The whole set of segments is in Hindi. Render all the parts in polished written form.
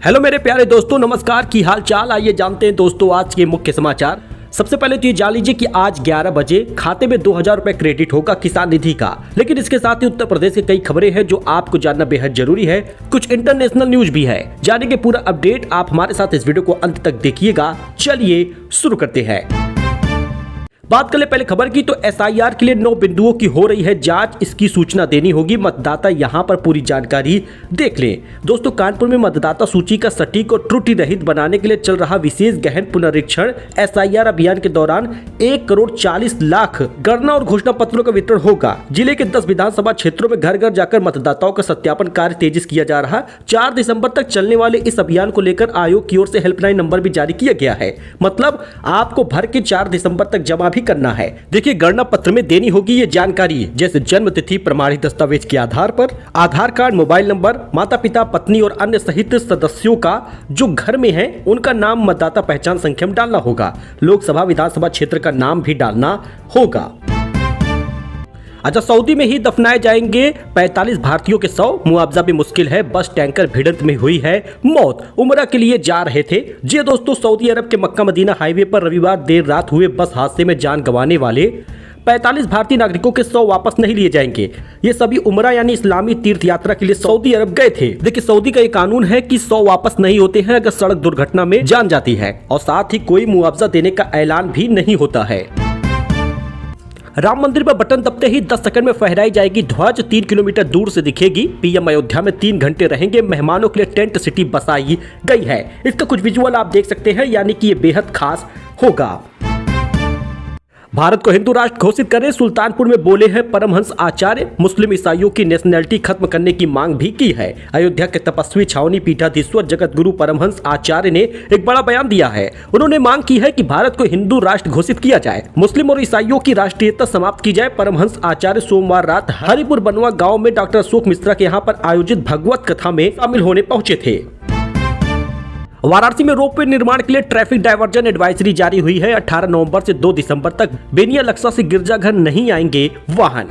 हेलो मेरे प्यारे दोस्तों, नमस्कार। की हाल चाल। आइए जानते हैं दोस्तों आज के मुख्य समाचार। सबसे पहले तो ये जान लीजिए कि आज 11 बजे खाते में 2000 रुपए क्रेडिट होगा किसान निधि का। लेकिन इसके साथ ही उत्तर प्रदेश की कई खबरें हैं जो आपको जानना बेहद जरूरी है। कुछ इंटरनेशनल न्यूज भी है। जानेंगे पूरा अपडेट। आप हमारे साथ इस वीडियो को अंत तक देखिएगा। चलिए शुरू करते हैं। बात कर ले पहले खबर की, तो एसआईआर के लिए 9 बिंदुओं की हो रही है जांच। इसकी सूचना देनी होगी। मतदाता यहां पर पूरी जानकारी देख लें। दोस्तों, कानपुर में मतदाता सूची का सटीक और त्रुटि रहित बनाने के लिए चल रहा विशेष गहन पुनरीक्षण एसआईआर अभियान के दौरान 1,40,00,000 गणना और घोषणा पत्रों का वितरण होगा। जिले के 10 विधानसभा क्षेत्रों में घर घर जाकर मतदाताओं का सत्यापन कार्य तेजी से किया जा रहा है। 4 दिसंबर तक चलने वाले इस अभियान को लेकर आयोग की ओर से हेल्पलाइन नंबर भी जारी किया गया है। मतलब आपको भर के 4 दिसंबर तक जमा भी करना है। देखिए, गणना पत्र में देनी होगी ये जानकारी, जैसे जन्म तिथि प्रमाणित दस्तावेज के आधार पर, आधार कार्ड, मोबाइल नंबर, माता पिता, पत्नी और अन्य सहित सदस्यों का जो घर में है उनका नाम मतदाता पहचान संख्या में डालना होगा। लोकसभा विधानसभा क्षेत्र का नाम भी डालना होगा। अच्छा, सऊदी में ही दफनाए जाएंगे 45 भारतीयों के शव। मुआवजा भी मुश्किल है। बस टैंकर भिड़ंत में हुई है मौत। उम्रा के लिए जा रहे थे। जी दोस्तों, सऊदी अरब के मक्का मदीना हाईवे पर रविवार देर रात हुए बस हादसे में जान गंवाने वाले 45 भारतीय नागरिकों के शव वापस नहीं लिए जाएंगे। ये सभी उम्रा यानी इस्लामी तीर्थ यात्रा के लिए सऊदी अरब गए थे। देखिए, सऊदी का ये कानून है कि शव वापस नहीं होते हैं अगर सड़क दुर्घटना में जान जाती है, और साथ ही कोई मुआवजा देने का ऐलान भी नहीं होता है। राम मंदिर पर बटन दबते ही 10 सेकंड में फहराई जाएगी ध्वज। 3 किलोमीटर दूर से दिखेगी। पीएम अयोध्या में 3 घंटे रहेंगे। मेहमानों के लिए टेंट सिटी बसाई गई है। इसका कुछ विजुअल आप देख सकते हैं, यानी कि ये बेहद खास होगा। भारत को हिंदू राष्ट्र घोषित करें, सुल्तानपुर में बोले हैं परमहंस आचार्य। मुस्लिम ईसाइयों की नेशनैलिटी खत्म करने की मांग भी की है। अयोध्या के तपस्वी छावनी पीठाधीश्वर जगत गुरु परमहंस आचार्य ने एक बड़ा बयान दिया है। उन्होंने मांग की है कि भारत को हिंदू राष्ट्र घोषित किया जाए, मुस्लिम और ईसाइयों की राष्ट्रीयता समाप्त की जाए। परमहंस आचार्य सोमवार रात हरिपुर बनवा गाँव में डॉक्टर अशोक मिश्रा के यहाँ पर आयोजित भगवत कथा में शामिल होने पहुंचे थे। वाराणसी में रोपवे निर्माण के लिए ट्रैफिक डायवर्जन एडवाइजरी जारी हुई है। 18 नवंबर से 2 दिसंबर तक बेनिया लक्सा से गिरजाघर नहीं आएंगे वाहन।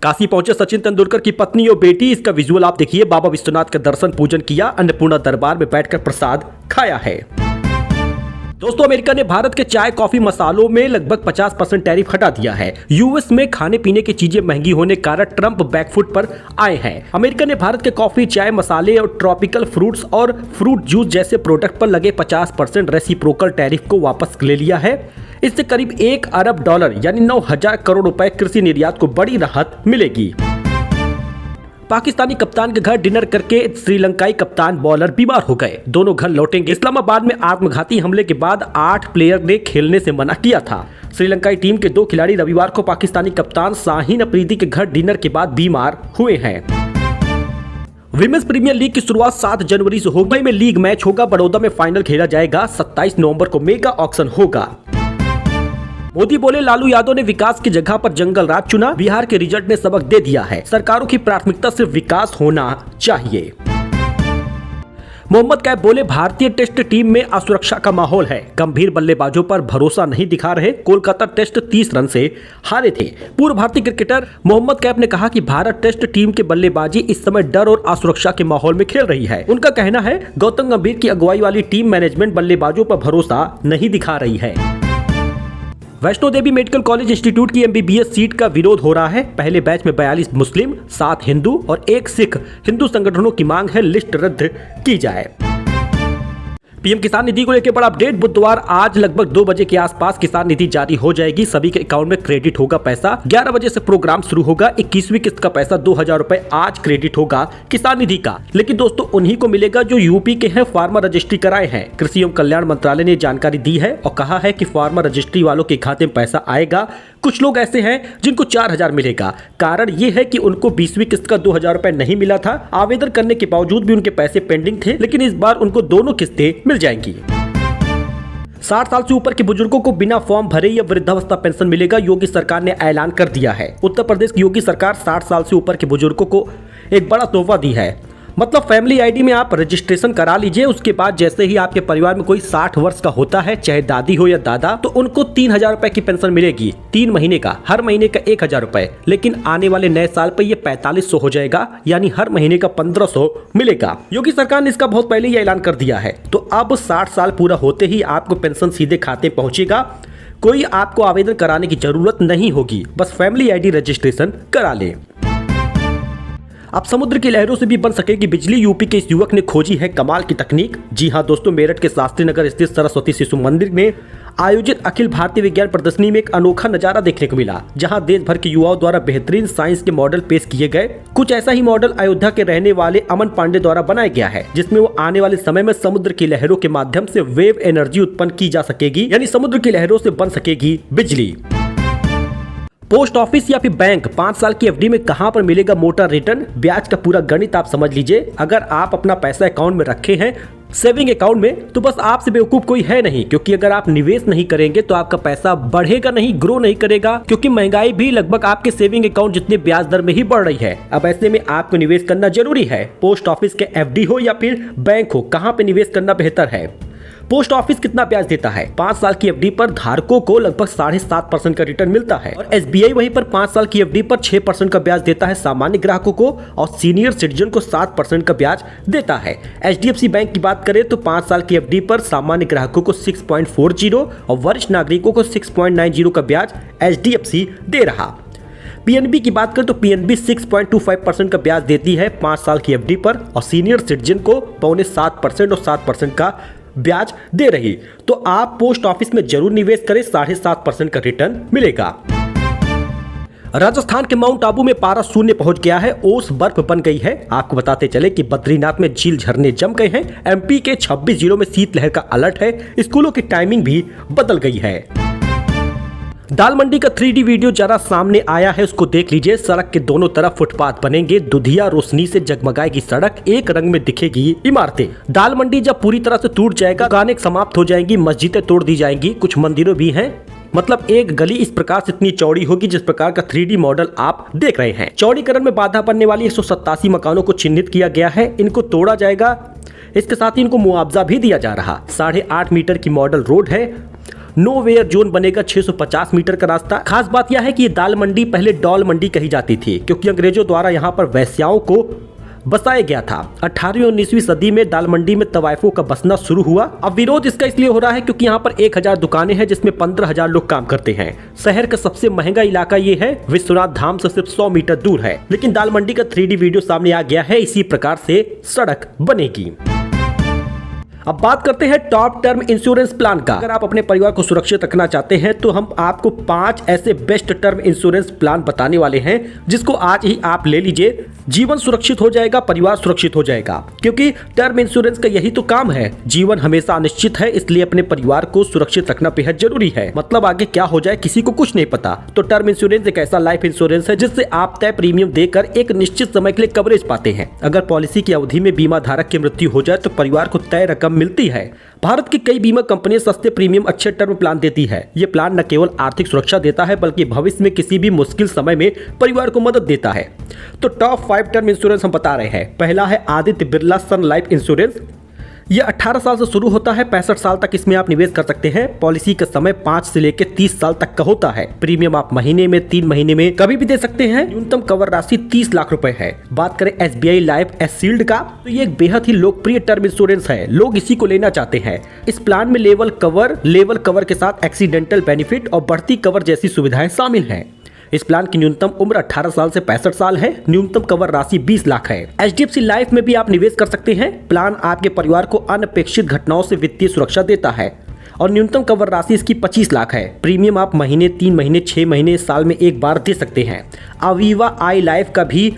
काशी पहुंचे सचिन तेंदुलकर की पत्नी और बेटी। इसका विजुअल आप देखिए। बाबा विश्वनाथ का दर्शन पूजन किया। अन्नपूर्णा दरबार में बैठकर प्रसाद खाया है। दोस्तों, अमेरिका ने भारत के चाय, कॉफी, मसालों में लगभग 50% टैरिफ हटा दिया है। यूएस में खाने पीने की चीजें महंगी होने के कारण ट्रंप बैकफुट पर आए हैं। अमेरिका ने भारत के कॉफी, चाय, मसाले और ट्रॉपिकल फ्रूट्स और फ्रूट जूस जैसे प्रोडक्ट पर लगे 50% रेसिप्रोकल टैरिफ को वापस ले लिया है। इससे करीब $1 अरब यानी 9,000 करोड़ रुपए कृषि निर्यात को बड़ी राहत मिलेगी। पाकिस्तानी कप्तान के घर डिनर करके श्रीलंकाई कप्तान बॉलर बीमार हो गए। दोनों घर लौटेंगे। इस्लामाबाद में आत्मघाती हमले के बाद 8 प्लेयर ने खेलने से मना किया था। श्रीलंकाई टीम के 2 खिलाड़ी रविवार को पाकिस्तानी कप्तान शाहीन अफरीदी के घर डिनर के बाद बीमार हुए हैं। विमेंस प्रीमियर लीग की शुरुआत 7 जनवरी से होगी। में लीग मैच होगा। बड़ौदा में फाइनल खेला जाएगा। 27 नवंबर को मेगा ऑक्शन होगा। मोदी बोले लालू यादव ने विकास की जगह पर जंगल राज चुना। बिहार के रिजल्ट ने सबक दे दिया है। सरकारों की प्राथमिकता सिर्फ विकास होना चाहिए। मोहम्मद कैफ बोले भारतीय टेस्ट टीम में असुरक्षा का माहौल है। गंभीर बल्लेबाजों पर भरोसा नहीं दिखा रहे। कोलकाता टेस्ट 30 रन से हारे थे। पूर्व भारतीय क्रिकेटर मोहम्मद कैफ ने कहा कि भारत टेस्ट टीम की बल्लेबाजी इस समय डर और असुरक्षा के माहौल में खेल रही है। उनका कहना है गौतम गंभीर की अगुवाई वाली टीम मैनेजमेंट बल्लेबाजों पर भरोसा नहीं दिखा रही है। Vaishno Devi medical college institute की एमबीबीएस सीट का विरोध हो रहा है। पहले बैच में 42 मुस्लिम, 7 हिंदू और 1 सिख हिंदू संगठनों की मांग है लिस्ट रद्द की जाए। पीएम किसान निधि को लेकर बड़ा अपडेट। बुधवार आज लगभग 2 बजे के आसपास किसान निधि जारी हो जाएगी। सभी के अकाउंट में क्रेडिट होगा पैसा। 11 बजे से प्रोग्राम शुरू होगा। 21वीं किस्त का पैसा 2,000 रुपए आज क्रेडिट होगा किसान निधि का। लेकिन दोस्तों, उन्हीं को मिलेगा जो यूपी के हैं, फार्मर रजिस्ट्री कराए हैं। कृषि एवं कल्याण मंत्रालय ने जानकारी दी है और कहा है कि फार्मर रजिस्ट्री वालों के खाते में पैसा आएगा। कुछ लोग ऐसे हैं जिनको 4,000 मिलेगा। कारण ये है कि उनको 20वीं किस्त का 2,000 रुपए नहीं मिला था। आवेदन करने के बावजूद भी उनके पैसे पेंडिंग थे, लेकिन इस बार उनको दोनों किस्तें मिल जाएंगी। 60 साल से ऊपर के बुजुर्गों को बिना फॉर्म भरे या वृद्धावस्था पेंशन मिलेगा। योगी सरकार ने ऐलान कर दिया है। उत्तर प्रदेश की योगी सरकार 60 साल से ऊपर के बुजुर्गों को एक बड़ा तोहफा दी है। मतलब फैमिली आईडी में आप रजिस्ट्रेशन करा लीजिए, उसके बाद जैसे ही आपके परिवार में कोई 60 वर्ष का होता है, चाहे दादी हो या दादा, तो उनको 3000 रुपए की पेंशन मिलेगी 3 महीने का, हर महीने का 1000 रुपए। लेकिन आने वाले नए साल पर ये 4500 हो जाएगा, यानी हर महीने का 1500 मिलेगा। योगी सरकार ने इसका बहुत पहले ही ऐलान कर दिया है। तो अब 60 साल पूरा होते ही आपको पेंशन सीधे खाते पहुंचेगा, कोई आपको आवेदन कराने की जरूरत नहीं होगी, बस फैमिली आईडी रजिस्ट्रेशन करा ले। अब समुद्र की लहरों से भी बन सकेगी बिजली, यूपी के इस युवक ने खोजी है कमाल की तकनीक। जी हां दोस्तों, मेरठ के शास्त्री नगर स्थित सरस्वती शिशु मंदिर में आयोजित अखिल भारतीय विज्ञान प्रदर्शनी में एक अनोखा नजारा देखने को मिला, जहां देश भर के युवाओं द्वारा बेहतरीन साइंस के मॉडल पेश किए गए। कुछ ऐसा ही मॉडल अयोध्या के रहने वाले अमन पांडे द्वारा बनाया गया है, जिसमें वो आने वाले समय में समुद्र की लहरों के माध्यम से वेव एनर्जी उत्पन्न की जा सकेगी, यानी समुद्र की लहरों से बन सकेगी बिजली। पोस्ट ऑफिस या फिर बैंक 5 साल की एफडी में कहां पर मिलेगा मोटा रिटर्न? ब्याज का पूरा गणित आप समझ लीजिए। अगर आप अपना पैसा अकाउंट में रखे हैं, सेविंग अकाउंट में, तो बस आपसे बेवकूफ कोई है नहीं, क्योंकि अगर आप निवेश नहीं करेंगे तो आपका पैसा बढ़ेगा नहीं, ग्रो नहीं करेगा, क्योंकि महंगाई भी लगभग आपके सेविंग अकाउंट जितने ब्याज दर में ही बढ़ रही है। अब ऐसे में आपको निवेश करना जरूरी है। पोस्ट ऑफिस के एफडी हो या फिर बैंक हो, कहां पे निवेश करना बेहतर है? पोस्ट ऑफिस कितना ब्याज देता है? 5 साल की एफडी पर धारकों को लगभग 7.5% का रिटर्न मिलता है, और एसबीआई वहीं पर 5 साल की एफडी पर 6% का ब्याज देता है सामान्य ग्राहकों को, और सीनियर सिटीजन को 7% का ब्याज देता है। एचडीएफसी बैंक की बात करें तो 5 साल की एफडी पर सामान्य ग्राहकों को 6.40 और वरिष्ठ नागरिकों को 6.90 का ब्याज एचडीएफसी दे रहा। पीएनबी की बात करें तो पीएनबी 6.25% का ब्याज देती है 5 साल की एफडी पर, और सीनियर सिटीजन को 7.25% और 7% का ब्याज दे रही। तो आप पोस्ट ऑफिस में जरूर निवेश करें, 7.5% का रिटर्न मिलेगा। राजस्थान के माउंट आबू में पारा शून्य पहुंच गया है, ओस बर्फ बन गई है। आपको बताते चले कि बद्रीनाथ में झील झरने जम गए हैं। एमपी के 26 जिलों में शीतलहर का अलर्ट है। स्कूलों की टाइमिंग भी बदल गई है। दाल मंडी का 3D वीडियो जरा सामने आया है, उसको देख लीजिए। सड़क के दोनों तरफ फुटपाथ बनेंगे, दुधिया रोशनी से जगमगाएगी सड़क, एक रंग में दिखेगी इमारतें। दाल मंडी जब पूरी तरह से टूट जाएगा, दुकानें समाप्त हो जाएंगी, मस्जिदें तोड़ दी जाएंगी, कुछ मंदिरों भी हैं। मतलब एक गली इस प्रकार से इतनी चौड़ी होगी जिस प्रकार का 3D मॉडल आप देख रहे हैं। चौड़ीकरण में बाधा बनने वाली 187 मकानों को चिन्हित किया गया है, इनको तोड़ा जाएगा। इसके साथ ही इनको मुआवजा भी दिया जा रहा। 8.5 मीटर की मॉडल रोड है। नो वेयर जोन बनेगा 650 मीटर का रास्ता। खास बात यह है कि ये दाल मंडी पहले डॉल मंडी कही जाती थी, क्योंकि अंग्रेजों द्वारा यहाँ पर वैश्याओं को बसाया गया था। 18वीं और 19वीं सदी में दाल मंडी में तवाइफों का बसना शुरू हुआ। अब विरोध इसका इसलिए हो रहा है क्योंकि यहाँ पर 1000 दुकानें हैं, जिसमें 15000 लोग काम करते हैं। शहर का सबसे महंगा इलाका ये है, विश्वनाथ धाम से सिर्फ 100 मीटर दूर है। लेकिन दाल मंडी का 3D वीडियो सामने आ गया है, इसी प्रकार से सड़क बनेगी। अब बात करते हैं टॉप टर्म इंश्योरेंस प्लान का। अगर आप अपने परिवार को सुरक्षित रखना चाहते हैं तो हम आपको 5 ऐसे बेस्ट टर्म इंश्योरेंस प्लान बताने वाले हैं, जिसको आज ही आप ले लीजिए। जीवन सुरक्षित हो जाएगा, परिवार सुरक्षित हो जाएगा, क्योंकि टर्म इंश्योरेंस का यही तो काम है। जीवन हमेशा अनिश्चित है, इसलिए अपने परिवार को सुरक्षित रखना बेहद जरूरी है। मतलब आगे क्या हो जाए किसी को कुछ नहीं पता। तो टर्म इंश्योरेंस एक ऐसा लाइफ इंश्योरेंस है जिससे आप तय प्रीमियम देकर एक निश्चित समय के लिए कवरेज पाते हैं। अगर पॉलिसी की अवधि में बीमा धारक की मृत्यु हो जाए तो परिवार को तय रकम मिलती है। भारत की कई बीमा कंपनियां सस्ते प्रीमियम अच्छे टर्म प्लान देती है। ये प्लान न केवल आर्थिक सुरक्षा देता है, बल्कि भविष्य में किसी भी मुश्किल समय में परिवार को मदद देता है। तो टॉप 5 टर्म इंश्योरेंस हम बता रहे हैं। पहला है आदित्य बिरला सन लाइफ इंश्योरेंस। यह 18 साल से शुरू होता है, 65 साल तक इसमें आप निवेश कर सकते हैं। पॉलिसी का समय 5 से लेकर 30 साल तक का होता है। प्रीमियम आप महीने में, 3 महीने में कभी भी दे सकते हैं। न्यूनतम कवर राशि 30 लाख रुपए है। बात करें SBI लाइफ एशील्ड का, तो ये एक बेहद ही लोकप्रिय टर्म इंश्योरेंस है। लोग इसी को लेना चाहते हैं। इस प्लान में लेवल कवर के साथ एक्सीडेंटल बेनिफिट और बढ़ती कवर जैसी सुविधाएं शामिल हैं। इस प्लान की न्यूनतम उम्र 18 साल से 65 साल है। न्यूनतम कवर राशि 20 लाख है। HDFC लाइफ में भी आप निवेश कर सकते हैं। प्लान आपके परिवार को अनपेक्षित घटनाओं से वित्तीय सुरक्षा देता है और न्यूनतम कवर राशि इसकी 25 लाख है। प्रीमियम आप महीने, 3 महीने, 6 महीने, साल में एक बार दे सकते हैं। अवीवा आई लाइफ का भी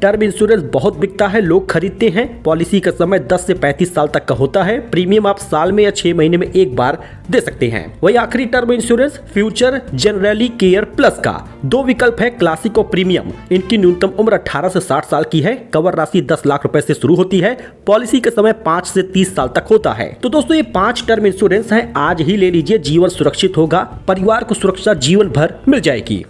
टर्म इंश्योरेंस बहुत बिकता है, लोग खरीदते हैं। पॉलिसी का समय 10 से 35 साल तक का होता है। प्रीमियम आप साल में या 6 महीने में एक बार दे सकते हैं। वही आखिरी term insurance future generally care plus का 2 विकल्प है, क्लासिक और प्रीमियम। इनकी न्यूनतम उम्र 18 से 60 साल की है। कवर राशि 10 लाख रुपए से शुरू होती है। पॉलिसी का समय 5 से 30 साल तक होता है। तो दोस्तों ये 5 टर्म इंश्योरेंस है, आज ही ले लीजिए। जीवन सुरक्षित होगा, परिवार को सुरक्षा जीवन भर मिल जाएगी।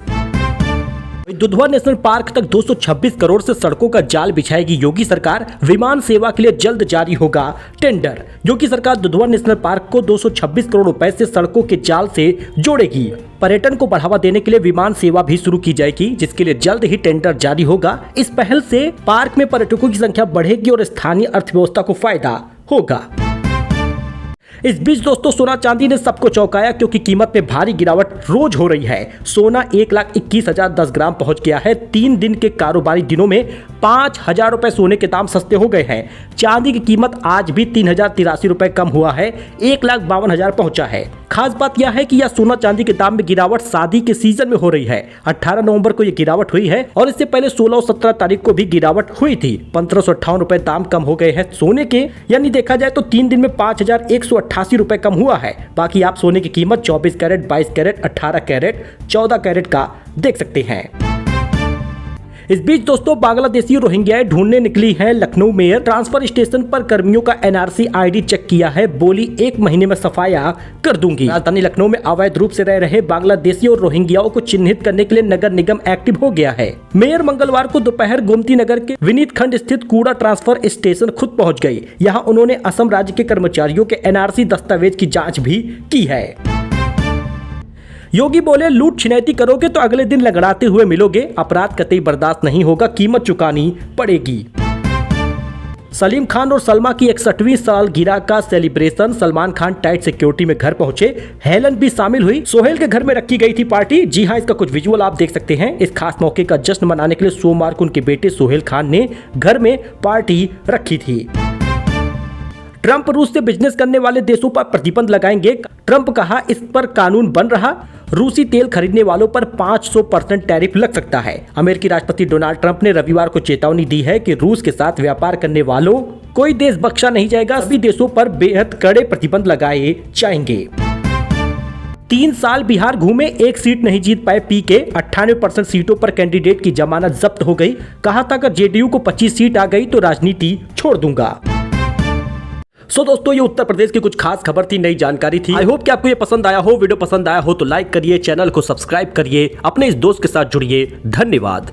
दुधवा नेशनल पार्क तक 226 करोड़ से सड़कों का जाल बिछाएगी योगी सरकार। विमान सेवा के लिए जल्द जारी होगा टेंडर। योगी सरकार दुधवा नेशनल पार्क को 226 करोड़ रुपए से सड़कों के जाल से जोड़ेगी। पर्यटन को बढ़ावा देने के लिए विमान सेवा भी शुरू की जाएगी, जिसके लिए जल्द ही टेंडर जारी होगा। इस पहल से पार्क में पर्यटकों की संख्या बढ़ेगी और स्थानीय अर्थव्यवस्था को फायदा होगा। इस बीच दोस्तों सोना चांदी ने सबको चौंकाया, क्योंकि कीमत में भारी गिरावट रोज हो रही है। सोना 1,21,010 ग्राम पहुंच गया है। 3 दिन के कारोबारी दिनों में 5,000 रुपए सोने के दाम सस्ते हो गए हैं। चांदी की कीमत आज भी 3,083 रुपए कम हुआ है, 1,52,000 पहुंचा है। खास बात यह है कि यह सोना चांदी के दाम में गिरावट शादी के सीजन में हो रही है। 18 नवंबर को यह गिरावट हुई है और इससे पहले 16 और 17 तारीख को भी गिरावट हुई थी। 1,558 रुपए दाम कम हो गए हैं सोने के, यानी देखा जाए तो 3 दिन में 5,188 रुपए कम हुआ है। बाकी आप सोने की कीमत 24 कैरेट, 22 कैरेट, 18 कैरेट, 14 कैरेट का देख सकते हैं। इस बीच दोस्तों बांग्लादेशी रोहिंग्याएं ढूंढने निकली है लखनऊ मेयर। ट्रांसफर स्टेशन पर कर्मियों का एनआरसी आईडी चेक किया है, बोली 1 महीने में सफाया कर दूंगी। राजधानी लखनऊ में अवैध रूप से रह रहे बांग्लादेशी और रोहिंग्याओं को चिन्हित करने के लिए नगर निगम एक्टिव हो गया है। मेयर मंगलवार को दोपहर गोमती नगर के विनीत खंड स्थित कूड़ा ट्रांसफर स्टेशन खुद पहुँच गयी। यहाँ उन्होंने असम राज्य के कर्मचारियों के एनआरसी दस्तावेज की जाँच भी की है। योगी बोले, लूट छिनैती करोगे तो अगले दिन लगड़ाते हुए मिलोगे। अपराध कतई बर्दाश्त नहीं होगा, कीमत चुकानी पड़ेगी। सलीम खान और सलमा की 61वीं सालगिरह का celebration. Salman Khan tight security में घर पहुंचे, हेलन भी शामिल हुई। सोहेल के घर में रखी गई थी पार्टी। जी हां, इसका कुछ विजुअल आप देख सकते हैं। इस खास मौके का जश्न मनाने के लिए सोमवार को उनके बेटे सोहेल खान ने घर में पार्टी रखी थी। ट्रंप रूस से बिजनेस करने वाले देशों पर प्रतिबंध लगाएंगे। ट्रंप कहा, इस पर कानून बन रहा। रूसी तेल खरीदने वालों पर 500% टैरिफ लग सकता है। अमेरिकी राष्ट्रपति डोनाल्ड ट्रंप ने रविवार को चेतावनी दी है कि रूस के साथ व्यापार करने वालों कोई देश बख्शा नहीं जाएगा। सभी देशों पर बेहद कड़े प्रतिबंध लगाए जाएंगे। 3 साल बिहार घूमे, एक सीट नहीं जीत पाए पीके। 98% सीटों पर कैंडिडेट की जमानत जब्त हो गई। कहा था अगर जेडीयू को 25 सीट आ गई तो राजनीति छोड़ दूंगा। सो दोस्तों, ये उत्तर प्रदेश की कुछ खास खबर थी, नई जानकारी थी। आई होप कि आपको ये पसंद आया हो। वीडियो पसंद आया हो तो लाइक करिए, चैनल को सब्सक्राइब करिए, अपने इस दोस्त के साथ जुड़िए। धन्यवाद।